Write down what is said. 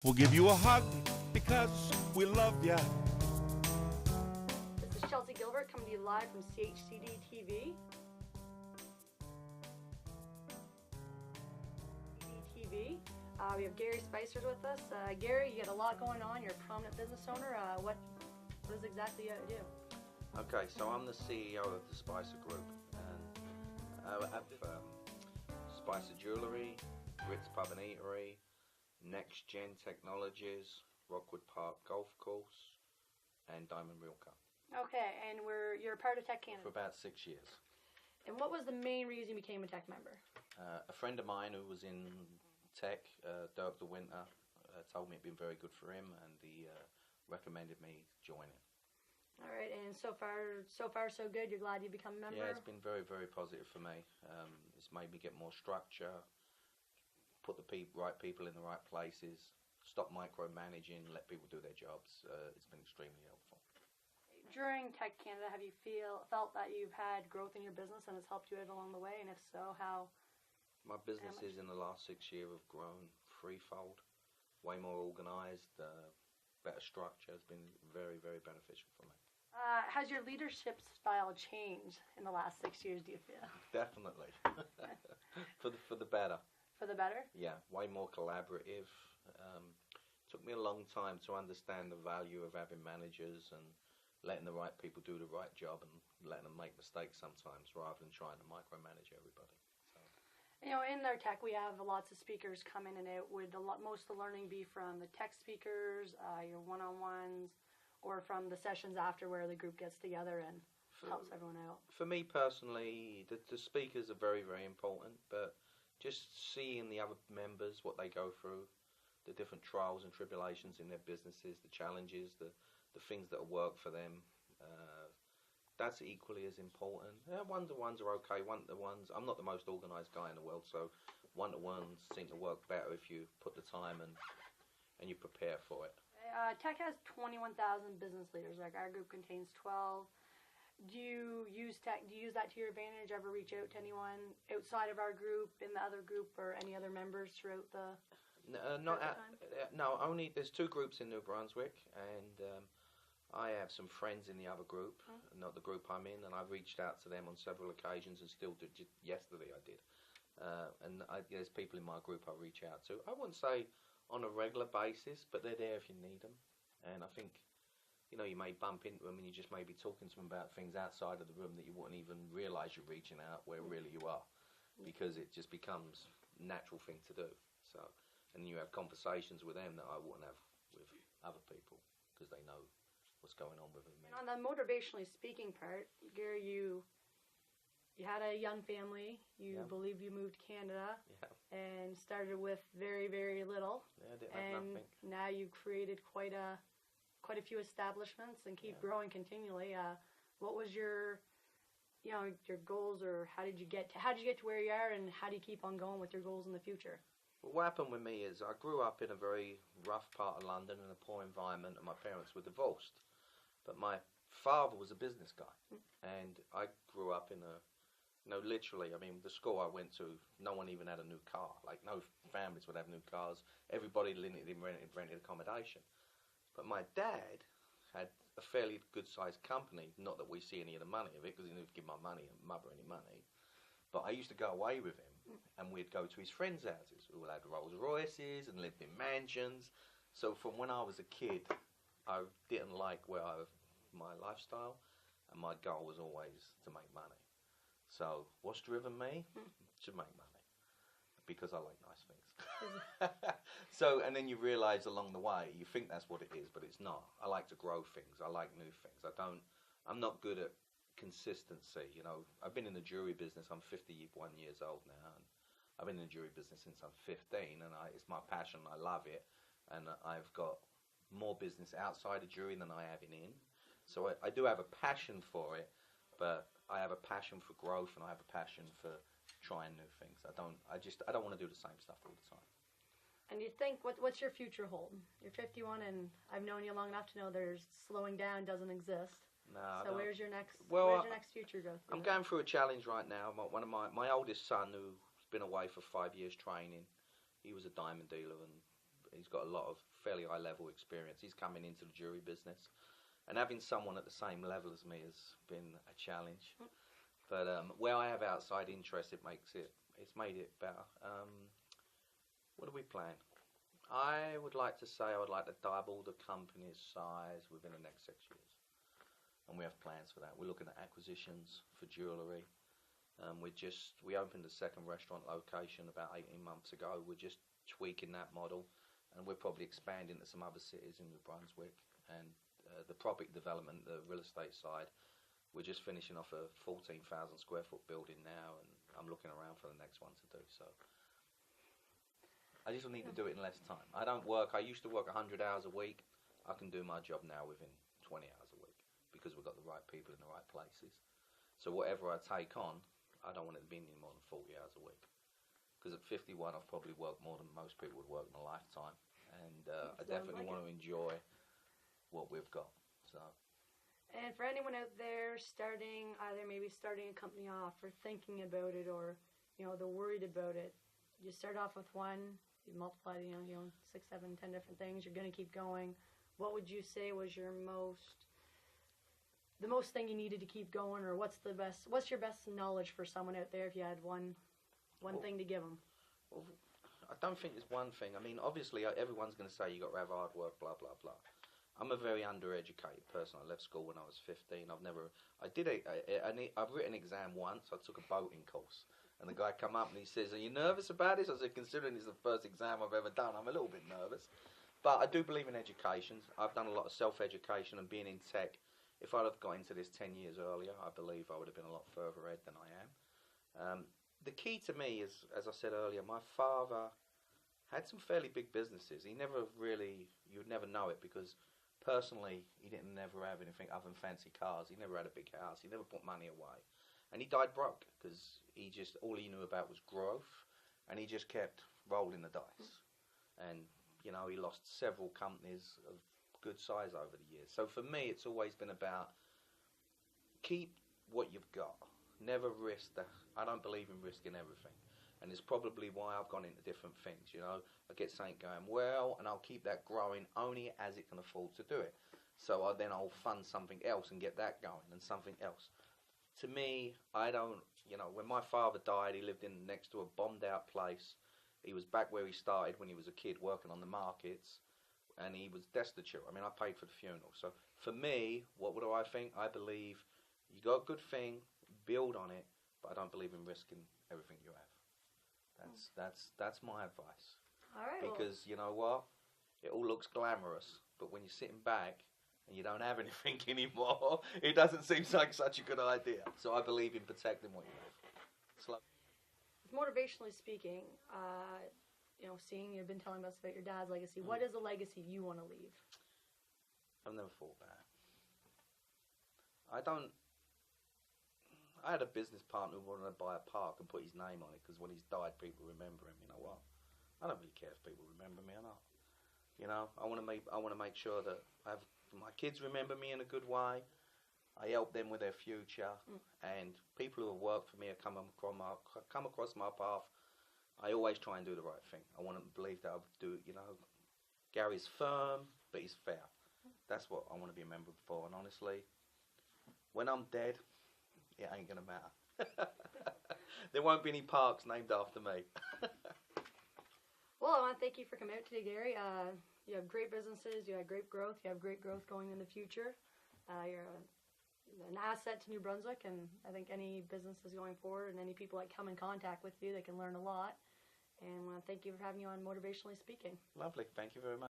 We'll give you a hug because we love ya. This is Gilbert coming to you live from CHCDTV. We have Gary Spicers with us. Gary, you got a lot going on. You're a prominent business owner. What is exactly you do? Okay, so I'm the CEO of the Spicer Group, and I have Spicer Jewellery, Ritz Pub and Eatery, Next Gen Technologies, Rockwood Park Golf Course, and Diamond Real Car. Okay, and you're a part of Tech Canada? For about 6 years. And what was the main reason you became a Tech member? A friend of mine who was in Tech, Dirk de Winter, told me it'd been very good for him, and he recommended me joining. All right, and so far so good. You're glad you become a member? Yeah, it's been very, very positive for me. It's made me get more structure, put the right people in the right places, stop micromanaging, let people do their jobs. It's been extremely helpful. During Tech Canada, have you felt that you've had growth in your business and it's helped you out along the way? And if so, how? My businesses in the last 6 years have grown threefold, way more organised, better structure. Has been very, very beneficial for me. Has your leadership style changed in the last 6 years, do you feel? Definitely. for the better. For the better? Yeah, way more collaborative. Took me a long time to understand the value of having managers and letting the right people do the right job and letting them make mistakes sometimes rather than trying to micromanage everybody. You know, in our tech, we have lots of speakers come in and out. Would most of the learning be from the tech speakers, your one-on-ones, or from the sessions after where the group gets together and helps everyone out? For me personally, the speakers are very, very important, but just seeing the other members, what they go through, the different trials and tribulations in their businesses, the challenges, the things that work for them, that's equally as important. One-to-ones are okay. One-to-ones, I'm not the most organised guy in the world, so one-to-ones seem to work better if you put the time and you prepare for it. Tech has 21,000 business leaders. Like our group contains 12. Do you use tech? Do you use that to your advantage? Ever reach out to anyone outside of our group, in the other group, or any other members throughout the? Only there's 2 groups in New Brunswick, and I have some friends in the other group, not the group I'm in, and I've reached out to them on several occasions and still do. Yesterday I did. There's people in my group I reach out to. I wouldn't say on a regular basis, but they're there if you need them. And I think, you may bump into them and you just may be talking to them about things outside of the room that you wouldn't even realise you're reaching out where really you are, because it just becomes a natural thing to do. So, and you have conversations with them that I wouldn't have with other people because they know what's going on with them. And on the motivationally speaking part, Gary, you had a young family. You believe you moved to Canada and started with very, very little. Yeah, I didn't have nothing. Now you've created quite a few establishments and keep growing continually. What was your goals, or how did you get to where you are, and how do you keep on going with your goals in the future? Well, what happened with me is I grew up in a very rough part of London in a poor environment, and my parents were divorced. But my father was a business guy, and I grew up in literally, the school I went to, no one even had a new car. Like, no families would have new cars. Everybody rented accommodation. But my dad had a fairly good-sized company, not that we see any of the money of it, because he didn't give my mother any money. But I used to go away with him, and we'd go to his friends' houses who had Rolls Royces and lived in mansions. So from when I was a kid, I didn't like my lifestyle, and my goal was always to make money. So what's driven me? To make money, because I like nice things. So, and then you realise along the way, you think that's what it is, but it's not. I like to grow things. I like new things. I'm not good at consistency. I've been in the jewelry business. I'm 51 years old now, and I've been in the jewelry business since I'm 15, and it's my passion. I love it, and I've got more business outside of jewelry than I have in. So I do have a passion for it, but I have a passion for growth, and I have a passion for trying new things. I don't want to do the same stuff all the time. And you think, what's your future hold? You're 51, and I've known you long enough to know there's slowing down doesn't exist. No. So where's your next future growth? I'm going through a challenge right now. One of my oldest son, who's been away for 5 years training, he was a diamond dealer, and he's got a lot of fairly high level experience. He's coming into the jury business, and having someone at the same level as me has been a challenge. But where I have outside interest, it's made it better. What do we plan? I would like to say I would like to double the company's size within the next 6 years. And we have plans for that. We're looking at acquisitions for jewellery. We opened a second restaurant location about 18 months ago. We're just tweaking that model, and we're probably expanding to some other cities in New Brunswick. And the property development, the real estate side, we're just finishing off a 14,000 square foot building now, and I'm looking around for the next one to do. So I just need to do it in less time. I used to work 100 hours a week. I can do my job now within 20 hours a week because we've got the right people in the right places. So whatever I take on, I don't want it to be any more than 40 hours a week. Because at 51, I've probably worked more than most people would work in a lifetime. And I definitely want to enjoy what we've got. So. And for anyone out there maybe starting a company off or thinking about it, or, they're worried about it, you start off with one, you multiply, 6, 7, 10 different things, you're going to keep going. What would you say was the most thing you needed to keep going, or what's your best knowledge for someone out there if you had one thing to give them? Well, I don't think there's one thing. I mean, obviously, everyone's going to say you got to have hard work, blah, blah, blah. I'm a very undereducated person. I left school when I was 15. I've written an exam once. I took a boating course. And the guy come up and he says, "Are you nervous about this?" I said, "Considering it's the first exam I've ever done, I'm a little bit nervous." But I do believe in education. I've done a lot of self-education and being in tech. If I'd have got into this 10 years earlier, I believe I would have been a lot further ahead than I am. The key to me is, as I said earlier, my father had some fairly big businesses. You'd never know it because personally, he didn't never have anything other than fancy cars. He never had a big house. He never put money away. And he died broke because all he knew about was growth, and he just kept rolling the dice. And, he lost several companies of good size over the years. So for me, it's always been about keep what you've got. Never risk I don't believe in risking everything. And it's probably why I've gone into different things, I get something going well, and I'll keep that growing only as it can afford to do it. So I'll fund something else and get that going, and something else. To me, when my father died, he lived next to a bombed out place. He was back where he started when he was a kid working on the markets, and he was destitute. I mean, I paid for the funeral. So for me, what do I think? I believe you got a good thing, build on it, but I don't believe in risking everything you have. That's my advice. All right. Because you know what? It all looks glamorous, but when you're sitting back and you don't have anything anymore, it doesn't seem like such a good idea. So I believe in protecting what you have. Motivationally speaking, seeing you've been telling us about your dad's legacy, what is a legacy you want to leave? I've never thought about it. I had a business partner who wanted to buy a park and put his name on it because when he's died, people remember him. You know what? I don't really care if people remember me or not. I want to make sure that my kids remember me in a good way. I help them with their future, and people who have worked for me have come across my path. I always try and do the right thing. I want to believe that I'll do. Gary's firm, but he's fair. That's what I want to be remembered for. And honestly, when I'm dead, it ain't gonna matter. There won't be any parks named after me. Well, I want to thank you for coming out today, Gary. You have great businesses. You have great growth. You have great growth going in the future. You're an asset to New Brunswick, and I think any businesses going forward and any people that come in contact with you, they can learn a lot. And I want to thank you for having you on Motivationally Speaking. Lovely. Thank you very much.